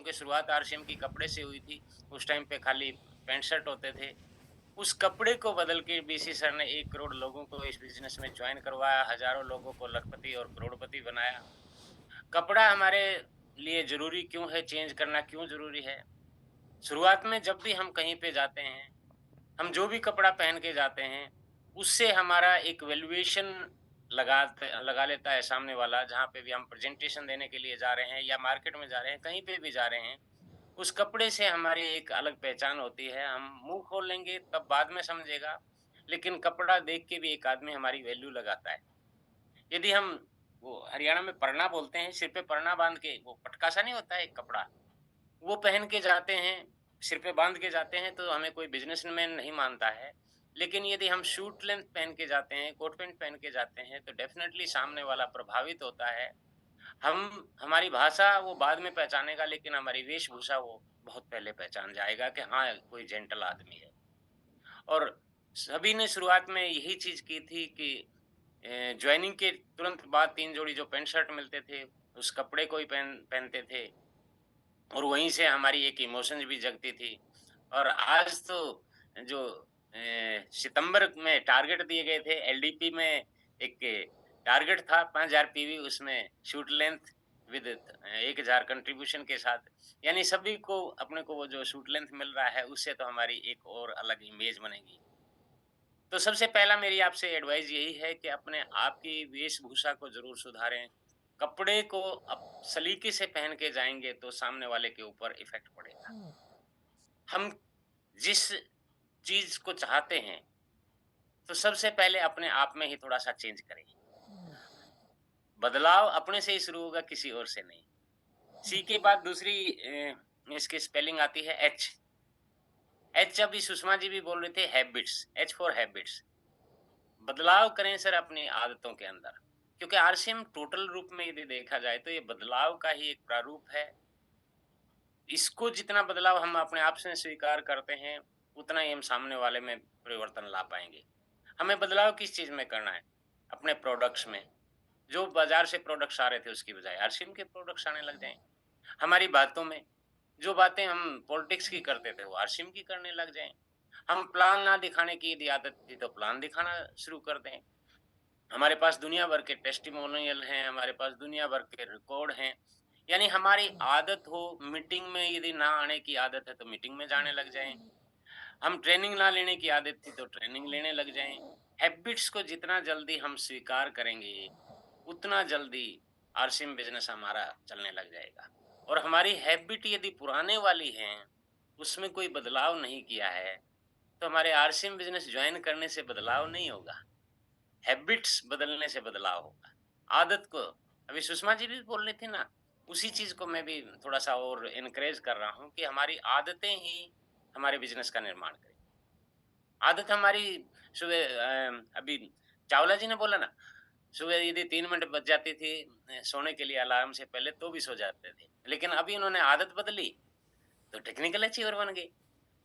क्योंकि शुरुआत आरसीएम की कपड़े से हुई थी। उस टाइम पे खाली पैंट शर्ट होते थे। उस कपड़े को बदल के बीसी सर ने 1 करोड़ लोगों को इस बिज़नेस में जॉइन करवाया, हज़ारों लोगों को लखपति और करोड़पति बनाया। कपड़ा हमारे लिए ज़रूरी क्यों है, चेंज करना क्यों ज़रूरी है? शुरुआत में जब भी हम कहीं पे जाते हैं, हम जो भी कपड़ा पहन के जाते हैं, उससे हमारा एक वैल्यूएशन लगा लेता है सामने वाला, जहाँ पे भी हम प्रेज़ेंटेशन देने के लिए जा रहे हैं या मार्केट में जा रहे हैं, कहीं पे भी जा रहे हैं। उस कपड़े से हमारी एक अलग पहचान होती है। हम मुँह खोल लेंगे तब बाद में समझेगा, लेकिन कपड़ा देख के भी एक आदमी हमारी वैल्यू लगाता है। यदि हम वो हरियाणा में परना बोलते हैं, सिर पे परना बाँध के वो पटका सा नहीं होता है एक कपड़ा, वो पहन के जाते हैं, सिर पे बाँध के जाते हैं तो हमें कोई बिज़नेसमैन नहीं मानता है। लेकिन यदि हम शूट लेंथ पहन के जाते हैं, कोट पैंट पहन के जाते हैं, तो डेफ़िनेटली सामने वाला प्रभावित होता है। हम हमारी भाषा वो बाद में पहचानेगा, लेकिन हमारी वेशभूषा वो बहुत पहले पहचान जाएगा कि हाँ, कोई जेंटल आदमी है। और सभी ने शुरुआत में यही चीज़ की थी कि जॉइनिंग के तुरंत बाद 3 जोड़ी जो पैंट शर्ट मिलते थे, उस कपड़े को ही पहनते थे और वहीं से हमारी एक इमोशंस भी जगती थी। और आज तो जो सितंबर में टारगेट दिए गए थे, एलडीपी में एक टारगेट था 5000 पीवी, उसमें शूट लेंथ विद 1000 कंट्रीब्यूशन के साथ। यानी सभी को अपने को वो जो शूट लेंथ मिल रहा है, उससे तो हमारी एक और अलग इमेज बनेगी। तो सबसे पहला मेरी आपसे एडवाइस यही है कि अपने आप की वेशभूषा को ज़रूर सुधारें। कपड़े को आप सलीके से पहन के जाएँगे तो सामने वाले के ऊपर इफ़ेक्ट पड़ेगा। हम जिस चीज़ को चाहते हैं, तो सबसे पहले अपने आप में ही थोड़ा-सा चेंज करें। बदलाव अपने से ही शुरू होगा, किसी और से नहीं। सी के बाद दूसरी इसकी स्पेलिंग आती है एच। एच अभी सुषमा जी भी बोल रहे थे, हैबिट्स, एच फॉर हैबिट्स। बदलाव करें सर अपनी आदतों के अंदर, क्योंकि आरसीएम टोटल रूप में यदि देखा जाए तो ये बदलाव का ही एक प्रारूप है। इसको जितना बदलाव हम अपने आप से स्वीकार करते हैं, उतना ही हम सामने वाले में परिवर्तन ला पाएँगे। हमें बदलाव किस चीज़ में करना है? अपने प्रोडक्ट्स में। जो बाज़ार से प्रोडक्ट्स आ रहे थे उसकी बजाय आरसीएम के प्रोडक्ट्स आने लग जाएँ। हमारी बातों में, जो बातें हम पॉलिटिक्स की करते थे वो आरसीएम की करने लग जाएँ। हम प्लान ना दिखाने की यदि आदत थी तो प्लान दिखाना शुरू कर दें। हमारे पास दुनिया भर के टेस्टिमोनियल हैं, हमारे पास दुनिया भर के रिकॉर्ड हैं। यानी हमारी आदत हो, मीटिंग में यदि ना आने की आदत है तो मीटिंग में जाने लग जाएँ। हम ट्रेनिंग ना लेने की आदत थी तो ट्रेनिंग लेने लग जाएँ। हैबिट्स को जितना जल्दी हम स्वीकार करेंगे, उतना जल्दी आरसीएम बिज़नेस हमारा चलने लग जाएगा। और हमारी हैबिट यदि पुराने वाली हैं, उसमें कोई बदलाव नहीं किया है, तो हमारे आरसीएम बिज़नेस जॉइन करने से बदलाव नहीं होगा। हैबिट्स बदलने से बदलाव होगा। आदत को अभी सुषमा जी भी बोल रही थी ना, उसी चीज़ को मैं भी थोड़ा-सा और एनकरेज कर रहा हूँ कि हमारी आदतें ही हमारे बिज़नेस का निर्माण करें। आदत हमारी सुबह अभी चावला जी ने बोला ना, सुबह यदि 3 मिनट बज जाती थी सोने के लिए अलार्म से पहले तो भी सो जाते थे। लेकिन अभी उन्होंने आदत बदली, तो टेक्निकल अचीवर बन गए।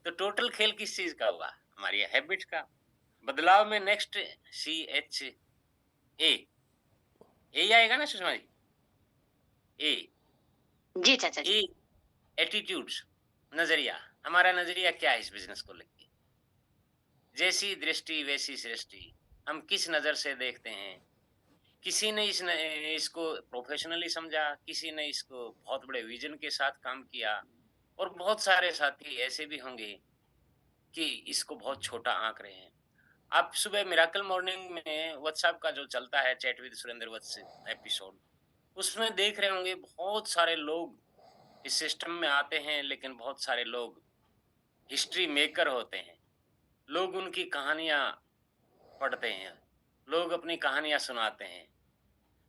तो टोटल खेल किस चीज़ का हुआ? हमारी हैबिट का। बदलाव में नेक्स्ट सीएचए, ए ही आएगा ना सुषमा जी? ए, जी, चाचा ए जी। एटीट्यूड्स, नज़रिया। हमारा नज़रिया क्या है इस बिज़नेस को लेके? जैसी दृष्टि वैसी सृष्टि। हम किस नज़र से देखते हैं? किसी ने इसको प्रोफ़ेशनली समझा, किसी ने इसको बहुत बड़े विज़न के साथ काम किया और बहुत सारे साथी ऐसे भी होंगे कि इसको बहुत छोटा आँक रहे हैं। आप सुबह मिरेकल मॉर्निंग में व्हाट्सएप का जो चलता है chat with Surendra Vats episode, उसमें देख रहे होंगे बहुत सारे लोग इस सिस्टम में आते हैं, लेकिन बहुत सारे लोग हिस्ट्री मेकर होते हैं। लोग उनकी कहानियाँ पढ़ते हैं, लोग अपनी कहानियाँ सुनाते हैं।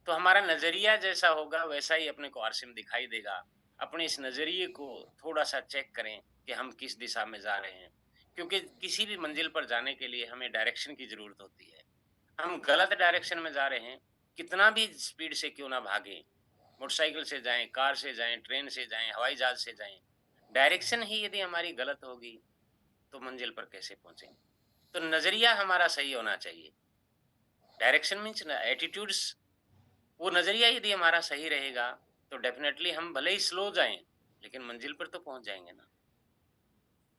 तो हमारा नज़रिया जैसा होगा वैसा ही अपने को आरसीएम दिखाई देगा। अपने इस नज़रिए को थोड़ा-सा चेक करें कि हम किस दिशा में जा रहे हैं। क्योंकि किसी भी मंज़िल पर जाने के लिए हमें डायरेक्शन की ज़रूरत होती है। हम गलत डायरेक्शन में जा रहे हैं, कितना भी स्पीड से क्यों ना भागें, मोटरसाइकिल से जाएँ, कार से जाएँ, ट्रेन से जाएँ, हवाई जहाज़ से जाएँ, डायरेक्शन ही यदि हमारी गलत होगी, तो मंज़िल पर कैसे पहुँचेंगे? तो नज़रिया हमारा सही होना चाहिए। डायरेक्शन मीन्स न एटीट्यूड्स, वो नज़रिया यदि हमारा सही रहेगा, तो डेफ़िनेटली हम भले ही स्लो जाएँ, लेकिन मंजिल पर तो पहुँच जाएँगे ना।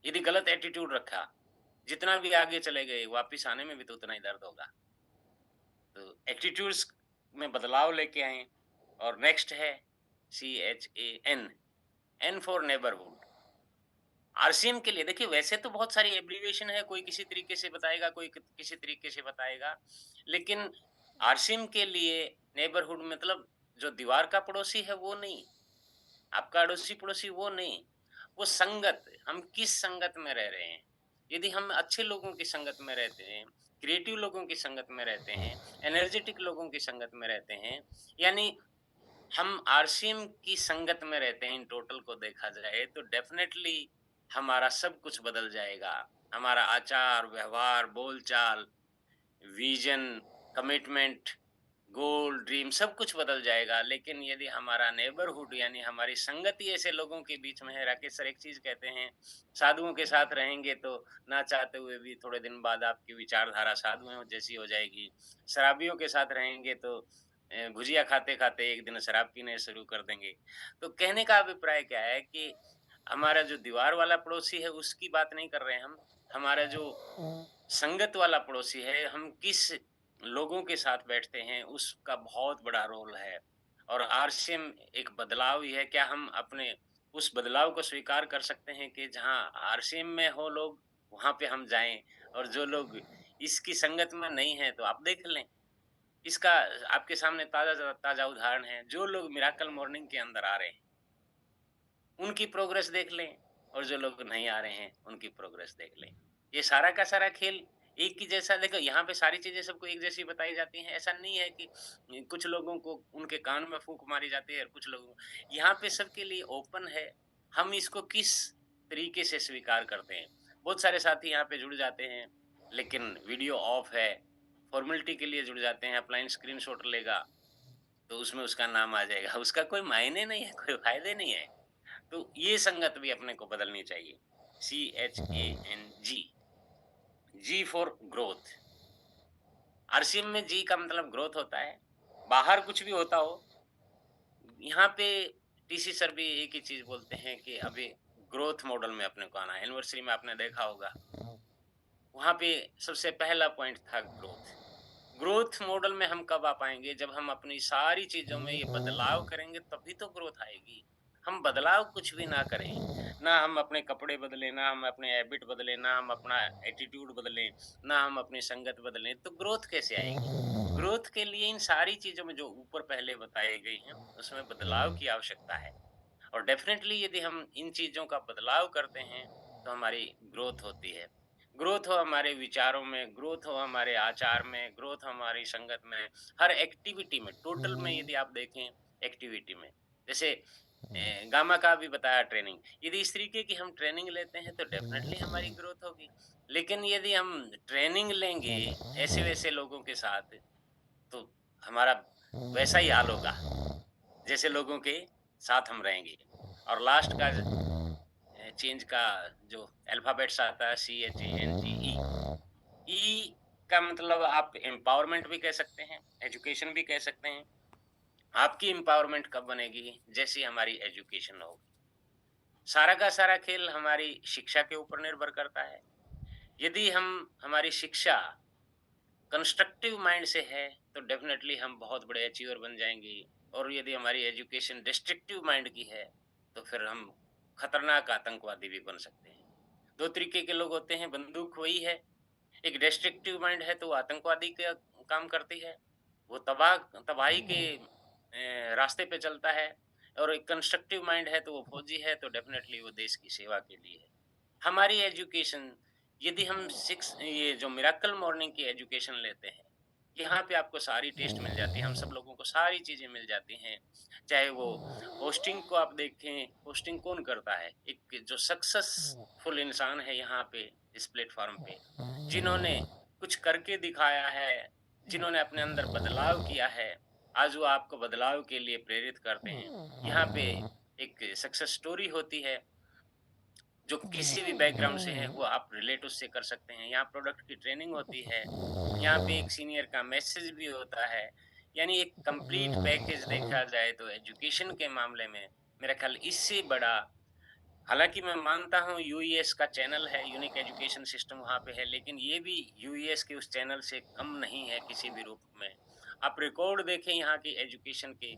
यदि गलत एटीट्यूड रखा, जितना भी आगे चले गए, वापिस आने में भी तो उतना ही दर्द होगा। तो एटीट्यूड्स में बदलाव लेके आएँ और नेक्स्ट है CHAN, N for neighbourhood. RCM के लिए देखिए वैसे तो बहुत सारी एब्रिविएशन है, कोई किसी तरीके से बताएगा, कोई किसी तरीके से बताएगा। लेकिन आरसीएम के लिए नेबरहुड मतलब जो दीवार का पड़ोसी है वो नहीं, आपका अड़ोसी-पड़ोसी वो नहीं, वो संगत, हम किस संगत में रह रहे हैं। यदि हम अच्छे लोगों की संगत में रहते हैं, क्रिएटिव लोगों की संगत में रहते हैं, एनर्जेटिक लोगों की संगत में रहते हैं, यानी हम आरसीएम की संगत में रहते हैं इन टोटल को देखा जाए तो डेफ़िनेटली हमारा सब कुछ बदल जाएगा। हमारा आचार, व्यवहार, बोलचाल, विज़न, कमिटमेंट, गोल, ड्रीम सब कुछ बदल जाएगा। लेकिन यदि हमारा नेबरहुड यानी हमारी संगति ऐसे लोगों के बीच में है, राकेश सर एक चीज़ कहते हैं, साधुओं के साथ रहेंगे तो ना चाहते हुए भी थोड़े दिन बाद आपकी विचारधारा साधुओं जैसी हो जाएगी। शराबियों के साथ रहेंगे तो भुजिया खाते-खाते एक दिन शराब पीने शुरू कर देंगे। तो कहने का अभिप्राय क्या है कि हमारा जो दीवार वाला पड़ोसी है उसकी बात नहीं कर रहे हैं हम। हमारा जो संगत वाला पड़ोसी है, हम किस लोगों के साथ बैठते हैं, उसका बहुत बड़ा रोल है। और आरसीएम एक बदलाव ही है, क्या हम अपने उस बदलाव को स्वीकार कर सकते हैं कि जहाँ आरसीएम में हो लोग, वहाँ पे हम जाएँ और जो लोग इसकी संगत में नहीं हैं, तो आप देख लें। इसका आपके सामने ताज़ा ताज़ा उदाहरण है, जो लोग मिरेकल मॉर्निंग के अंदर आ रहे हैं, उनकी प्रोग्रेस देख लें और जो लोग नहीं आ रहे हैं, उनकी प्रोग्रेस देख लें। ये सारा का सारा खेल एक ही जैसा देखो यहाँ पे सारी चीज़ें सबको एक जैसी बताई जाती हैं। ऐसा नहीं है कि कुछ लोगों को उनके कान में फूँक मारी जाती है और कुछ लोगों यहाँ पे सबके लिए ओपन है। हम इसको किस तरीके से स्वीकार करते हैं। बहुत सारे साथी यहाँ पे जुड़ जाते हैं, लेकिन वीडियो ऑफ है, फ़ॉर्मेलिटी के लिए जुड़ जाते हैं, अपलाइन स्क्रीनशॉट लेगा, तो उसमें उसका नाम आ जाएगा। उसका कोई मायने नहीं है, कोई फ़ायदे नहीं है। तो ये संगत भी अपने को बदलनी चाहिए। CHANG, G for growth. RCM में जी का मतलब ग्रोथ होता है। बाहर कुछ भी होता हो, यहाँ पे टीसी सर भी एक ही चीज़ बोलते हैं कि अभी ग्रोथ मॉडल में अपने को आना है। एनिवर्सरी में आपने देखा होगा, वहाँ पे सबसे पहला पॉइंट था ग्रोथ। ग्रोथ मॉडल में हम कब आ पाएँगे? जब हम अपनी सारी चीज़ों में ये बदलाव करेंगे तभी तो ग्रोथ आएगी। हम बदलाव कुछ भी ना करें, ना हम अपने कपड़े बदलें, ना हम अपने हैबिट बदलें, ना हम अपना एटीट्यूड बदलें, ना हम अपनी संगत बदलें, तो ग्रोथ कैसे आएगी? ग्रोथ के लिए इन सारी चीज़ों में जो ऊपर पहले बताई गई हैं, उसमें बदलाव की आवश्यकता है। और डेफ़िनेटली यदि हम इन चीज़ों का बदलाव करते हैं, तो हमारी ग्रोथ होती है। ग्रोथ हो हमारे विचारों में, ग्रोथ हो हमारे आचार में, ग्रोथ हमारी संगत में, हर एक्टिविटी में, टोटल में यदि आप देखें एक्टिविटी में। जैसे गामा का भी बताया ट्रेनिंग, यदि इस तरीके की हम ट्रेनिंग लेते हैं तो डेफ़िनेटली हमारी ग्रोथ होगी। लेकिन यदि हम ट्रेनिंग लेंगे ऐसे-वैसे लोगों के साथ, तो हमारा वैसा ही हाल होगा, जैसे लोगों के साथ हम रहेंगे। और लास्ट का चेंज का जो अल्फ़ाबेट्स आता है CHANGE, ई का मतलब आप एम्पावरमेंट भी कह सकते हैं, एजुकेशन भी कह सकते हैं। आपकी एम्पावरमेंट कब बनेगी? जैसी हमारी एजुकेशन होगी। सारा का सारा खेल हमारी शिक्षा के ऊपर निर्भर करता है। यदि हम हमारी शिक्षा कंस्ट्रक्टिव माइंड से है, तो डेफ़िनेटली हम बहुत बड़े अचीवर बन जाएँगे। और यदि हमारी एजुकेशन डिस्ट्रक्टिव माइंड की है, तो फिर हम खतरनाक आतंकवादी भी बन सकते हैं। 2 तरीके के लोग होते हैं, बंदूक वही है, एक डिस्ट्रक्टिव माइंड है तो वो आतंकवादी का काम करती है। वो तबाही के रास्ते पे चलता है। और एक कंस्ट्रक्टिव माइंड है तो वो फौजी है, तो डेफ़िनेटली वो देश की सेवा के लिए है। हमारी एजुकेशन, यदि हम सिक्स ये जो मिरेकल मॉर्निंग की एजुकेशन लेते हैं, यहाँ पे आपको सारी टेस्ट मिल जाती है, हम सब लोगों को सारी चीज़ें मिल जाती हैं। चाहे वो होस्टिंग को आप देखें, होस्टिंग कौन करता है? एक जो सक्सेसफुल इंसान है यहाँ पे, इस प्लेटफ़ॉर्म पे, जिन्होंने कुछ करके दिखाया है, जिन्होंने अपने अंदर बदलाव किया है, आज वो आपको बदलाव के लिए प्रेरित करते हैं। यहाँ पे एक सक्सेस स्टोरी होती है, जो किसी भी बैकग्राउंड से है वो आप रिलेट उससे कर सकते हैं। यहाँ प्रोडक्ट की ट्रेनिंग होती है, यहाँ पे एक सीनियर का मैसेज भी होता है। यानी एक कंप्लीट पैकेज देखा जाए तो एजुकेशन के मामले में मेरा ख्याल इससे बड़ा, हालाँकि मैं मानता हूँ यूईएस का चैनल है, यूनिक एजुकेशन सिस्टम वहाँ पे है, लेकिन ये भी यूईएस के उस चैनल से कम नहीं है किसी भी रूप में। आप रिकॉर्ड देखें यहाँ की एजुकेशन के,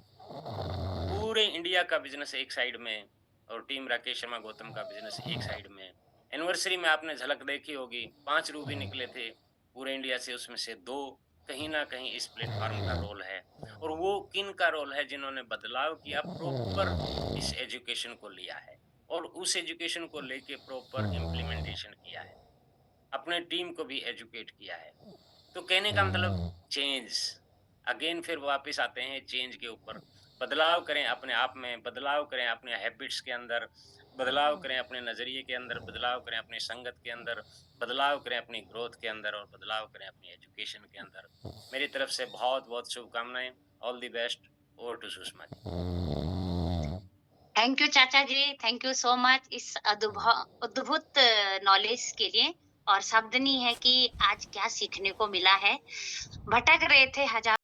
पूरे इंडिया का बिज़नेस एक साइड में और टीम राकेश शर्मा गौतम का बिज़नेस एक साइड में। एनिवर्सरी में आपने झलक देखी होगी, 5 रूबी निकले थे पूरे इंडिया से, उसमें से 2 कहीं न कहीं इस प्लेटफ़ॉर्म का रोल है। और वो किन का रोल है जिन्होंने बदलाव किया, प्रॉपर इस एजुकेशन को लिया है और उस एजुकेशन को लेके प्रॉपर इम्प्लीमेंटेशन किया है। अपने टीम को भी एजुकेट किया है। तो कहने का मतलब चेंज, अगेन फिर वापस आते हैं चेंज के ऊपर। बदलाव करें अपने आप में, बदलाव करें अपने हैबिट्स के अंदर, बदलाव करें अपने नज़रिए के अंदर, बदलाव करें अपनी संगत के अंदर, बदलाव करें अपनी ग्रोथ के अंदर और बदलाव करें अपनी एजुकेशन के अंदर। मेरी तरफ से बहुत-बहुत शुभकामनाएँ। All the best. Over to Sushma ji. Thank you चाचा जी, थैंक यू सो मच इस अद्भुत नॉलेज के लिए। और शब्द नहीं है कि आज क्या सीखने को मिला है। भटक रहे थे हज़ार